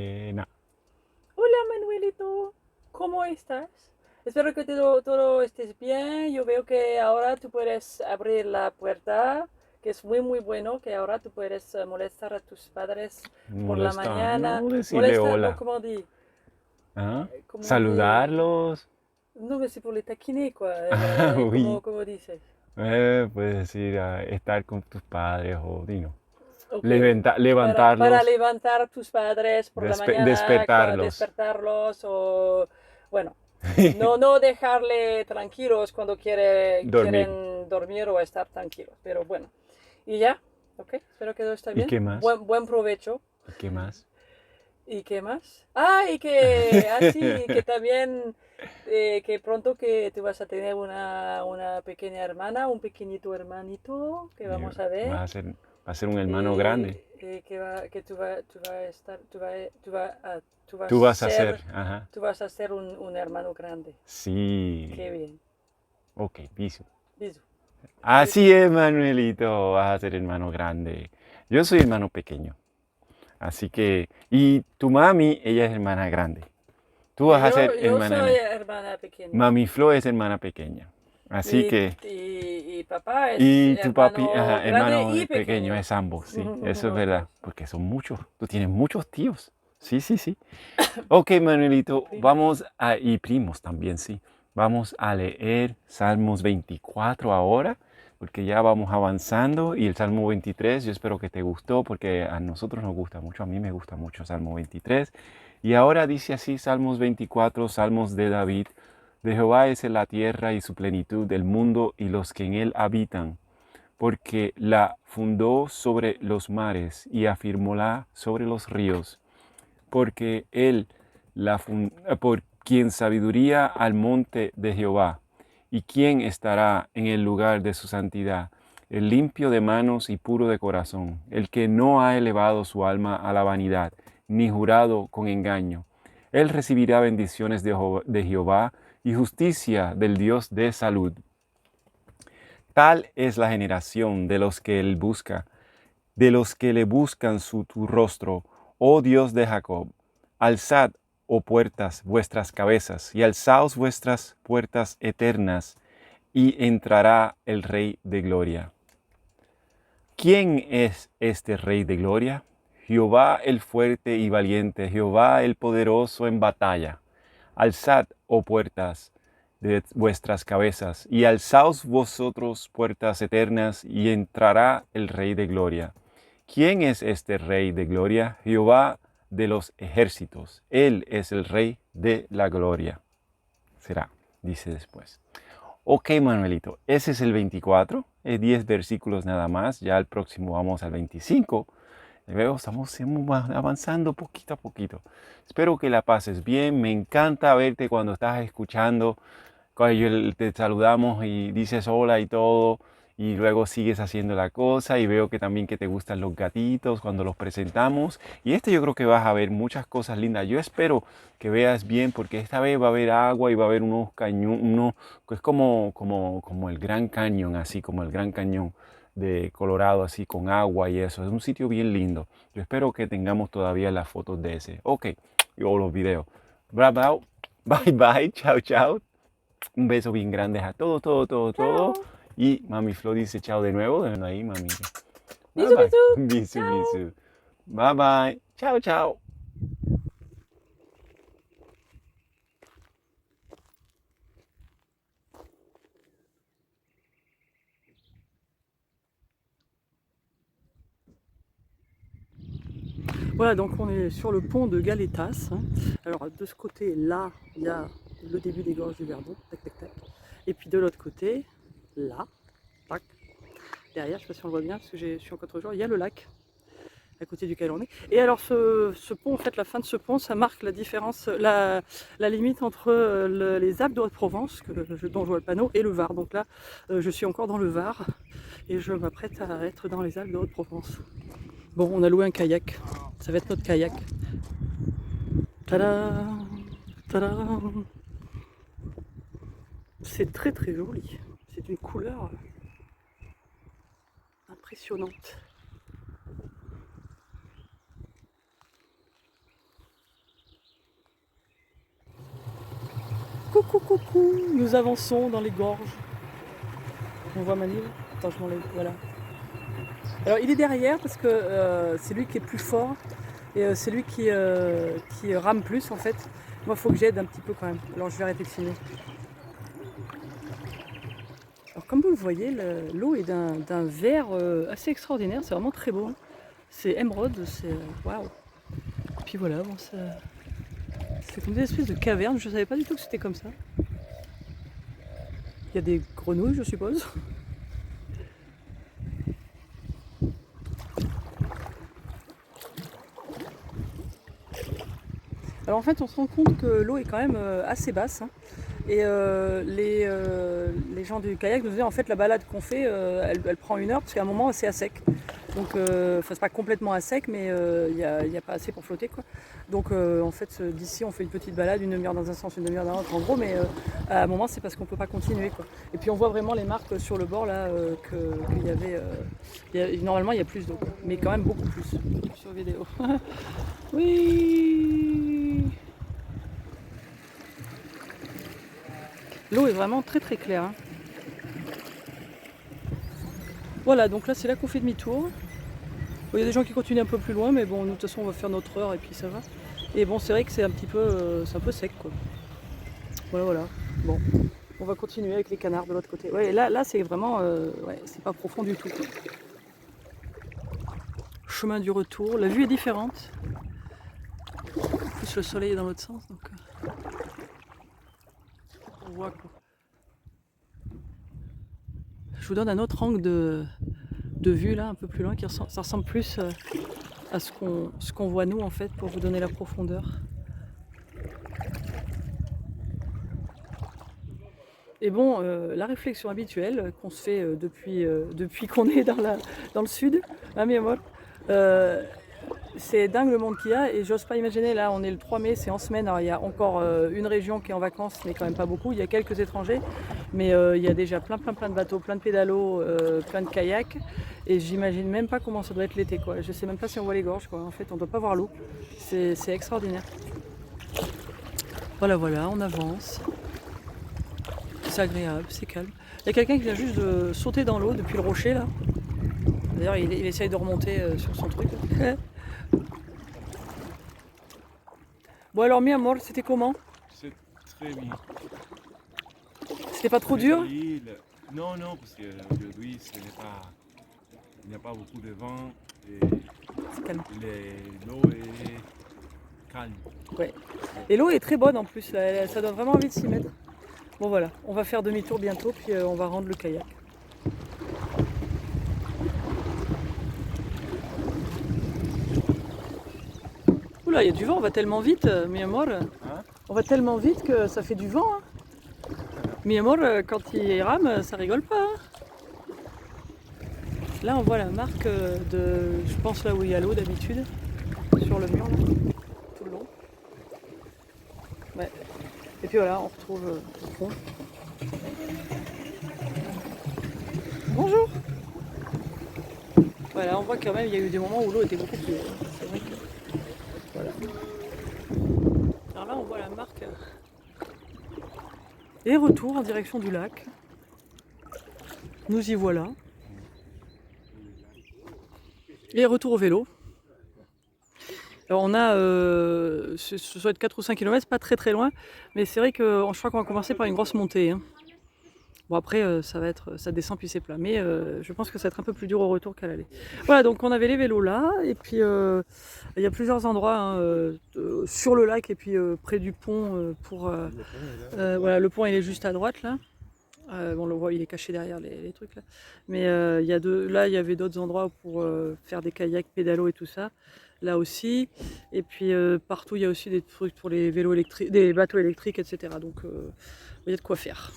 No. Hola Manuelito, ¿cómo estás? Espero que todo estés bien. Yo veo que ahora tú puedes abrir la puerta, que es muy bueno, que ahora tú puedes molestar a tus padres por la Molestar, mañana. no decirle Molesta, no, hola. como di, ¿Ah? como di, Saludarlos. no me sé por le taquiner, quoi, Uy. como dices. Puedes decir estar con tus padres o dino, Ok, para levantarlos, levantar a tus padres por la mañana, despertarlos. despertarlos o, bueno, no dejarle tranquilos cuando Dormir. quieren dormir o estar tranquilos, pero bueno. Y ya, ok, espero que todo está ¿Y bien. qué más? Buen provecho. ¿Y qué más? ¿Y qué más? Sí, que también, que pronto que tú vas a tener una pequeña hermana, un pequeñito hermanito que Y vamos a ver. va a ser un hermano grande. Que tú va a estar, Tú vas a ser, ajá. tú vas a ser un hermano grande. Sí. Qué bien. Ok, piso. Bisous. Así es, Manuelito. Vas a ser hermano grande. Yo soy hermano pequeño. Así que, y tu mami, ella es hermana grande. Tú vas a ser Yo soy hermana. hermana pequeña. Mami Flo es hermana pequeña. Así que, Y papá es y tu papi, hermano ajá, grande hermano y pequeño pequeño. es ambos, sí. Eso es Los verdad. dos. Porque son muchos. Tú tienes muchos tíos. Sí, sí, sí. Ok, Y Manuelito, primos. y primos también, sí. Vamos a leer Salmos 24 ahora, porque ya vamos avanzando. Y el Salmo 23, yo espero que te gustó, porque a nosotros nos gusta mucho, a mí me gusta mucho Salmo 23. Y ahora dice así Salmos 24, Salmos de David. De Jehová es la tierra y su plenitud, el mundo y los que en él habitan, porque la fundó sobre los mares y afirmóla sobre los ríos, porque él por quien sabiduría al monte de Jehová, y quién estará en el lugar de su santidad, el limpio de manos y puro de corazón, el que no ha elevado su alma a la vanidad, ni jurado con engaño. Él recibirá bendiciones de Jehová y justicia del Dios de salud. Tal es la generación de los que él busca, de los que le buscan tu rostro, oh Dios de Jacob. Alzad, oh puertas, vuestras cabezas, y alzaos vuestras puertas eternas, y entrará el Rey de Gloria. ¿Quién es este Rey de Gloria? Jehová el fuerte y valiente, Jehová el poderoso en batalla. Alzad, oh puertas, de vuestras cabezas, y alzaos vosotros puertas eternas, y entrará el Rey de Gloria. ¿Quién es este Rey de Gloria? Jehová de los ejércitos. Él es el Rey de la Gloria. Será, dice después. Ok, Manuelito, ese es el 24, es 10 versículos nada más, ya el próximo vamos al 25. Luego estamos avanzando poquito a poquito. Espero que la pases bien, me encanta verte cuando estás escuchando, cuando te saludamos y dices hola y todo, y luego sigues haciendo la cosa, y veo que también que te gustan los gatitos cuando los presentamos, y yo creo que vas a ver muchas cosas lindas. Yo espero que veas bien, porque esta vez va a haber agua y va a haber unos cañones, es como el Gran Cañón, así como el Gran Cañón de Colorado, así con agua y eso. Es un sitio bien lindo. Yo espero que tengamos todavía las fotos de ese. Ok, o los videos. Bravo, bye bye, chao, chao. Un beso bien grande a todos, todo. Chao. Y Mami Flo dice chao de nuevo. Déjenlo ahí, mami. Bye Bisous, bye. bisous. Bisu, Chao. bisu. Bye bye. Chao, chao. Voilà, donc on est sur le pont de Galetas, hein. Alors de ce côté-là, il y a le début des gorges du Verdon, tac tac tac. Et puis de l'autre côté, là, tac, derrière, je sais pas si on le voit bien parce que je suis en contre-jour, il y a le lac à côté duquel on est. Et alors ce pont, en fait, la fin de ce pont, ça marque la différence, la limite entre les Alpes de Haute-Provence, dont je vois le panneau, et le Var. Donc là, je suis encore dans le Var et je m'apprête à être dans les Alpes de Haute-Provence. Bon, on a loué un kayak, ça va être notre kayak. Tada, tada. C'est très très joli, c'est une couleur impressionnante. Coucou, coucou, nous avançons dans les gorges. On voit Manu. Attends, je m'enlève, voilà. Alors il est derrière parce que c'est lui qui est plus fort et c'est lui qui rame plus en fait. Moi il faut que j'aide un petit peu quand même. Alors je vais arrêter de filmer. Alors comme vous le voyez, l'eau est d'un vert assez extraordinaire, c'est vraiment très beau. C'est émeraude, c'est waouh. Puis voilà, bon, c'est comme des espèces de cavernes, je savais pas du tout que c'était comme ça. Il y a des grenouilles je suppose. Alors en fait on se rend compte que l'eau est quand même assez basse hein. Et les gens du kayak nous disaient en fait la balade qu'on fait elle prend 1 heure parce qu'à un moment c'est à sec. Donc c'est pas complètement à sec mais il n'y a pas assez pour flotter quoi. Donc en fait d'ici on fait une petite balade, 1 demi-heure dans un sens, 1 demi-heure dans l'autre en gros, mais à un moment c'est parce qu'on peut pas continuer quoi. Et puis on voit vraiment les marques sur le bord là qu'il y avait normalement il y a plus d'eau mais quand même beaucoup plus sur vidéo. Oui. L'eau est vraiment très très claire. Hein. Voilà, donc là c'est là qu'on fait demi-tour. Il y a des gens qui continuent un peu plus loin, mais bon, nous de toute façon on va faire notre heure et puis ça va. Et bon, c'est vrai que c'est un peu sec quoi. Voilà, voilà. Bon, on va continuer avec les canards de l'autre côté. Ouais, là c'est vraiment, ouais, c'est pas profond du tout. Quoi. Chemin du retour, la vue est différente. En plus le soleil est dans l'autre sens, donc on voit quoi. Je vous donne un autre angle de vue là, un peu plus loin, ça ressemble plus à ce qu'on voit nous en fait, pour vous donner la profondeur. Et bon, la réflexion habituelle qu'on se fait depuis qu'on est dans le sud, hein, mi amor, c'est dingue le monde qu'il y a et j'ose pas imaginer, là on est le 3 mai, c'est en semaine, alors il y a encore une région qui est en vacances mais quand même pas beaucoup, il y a quelques étrangers mais il y a déjà plein de bateaux, plein de pédalos, plein de kayaks et j'imagine même pas comment ça doit être l'été quoi, je sais même pas si on voit les gorges quoi, en fait on doit pas voir l'eau, c'est extraordinaire. Voilà voilà, on avance, c'est agréable, c'est calme. Il y a quelqu'un qui vient juste de sauter dans l'eau depuis le rocher là, d'ailleurs il essaye de remonter sur son truc. Bon alors mi amor, c'était comment? C'est très bien. C'était pas trop dur? Non, non, parce qu'aujourd'hui il n'y a pas beaucoup de vent et C'est calme. l'eau est calme. Ouais. Et l'eau est très bonne en plus, là, ça donne vraiment envie de s'y mettre. Bon voilà, on va faire demi-tour bientôt, puis on va rendre le kayak. Oula, il y a du vent, on va tellement vite, mi amor. Hein? On va tellement vite que ça fait du vent. Hein. Mi amor, quand il rame, ça rigole pas. Hein. Là, on voit la marque je pense là où il y a l'eau d'habitude, sur le mur, là, tout le long. Ouais. Et puis voilà, on retrouve au fond. Bonjour. Voilà, on voit quand même, il y a eu des moments où l'eau était beaucoup plus haute. C'est vrai que... Voilà. Alors là, on voit la marque. Et retour en direction du lac. Nous y voilà. Et retour au vélo. Alors on a, ce doit être 4 ou 5 km, pas très loin, mais c'est vrai que je crois qu'on va commencer par une grosse montée. Hein. Bon après ça descend puis c'est plat, mais je pense que ça va être un peu plus dur au retour qu'à l'aller. Voilà, donc on avait les vélos là, et puis il y a plusieurs endroits hein, sur le lac et puis près du pont voilà, le pont il est juste à droite là. Bon, on le voit, il est caché derrière les trucs là. Mais là, il y avait d'autres endroits pour faire des kayaks, pédalos et tout ça. Là aussi. Et puis partout, il y a aussi des trucs pour les vélos électriques, des bateaux électriques, etc. Donc, il y a de quoi faire.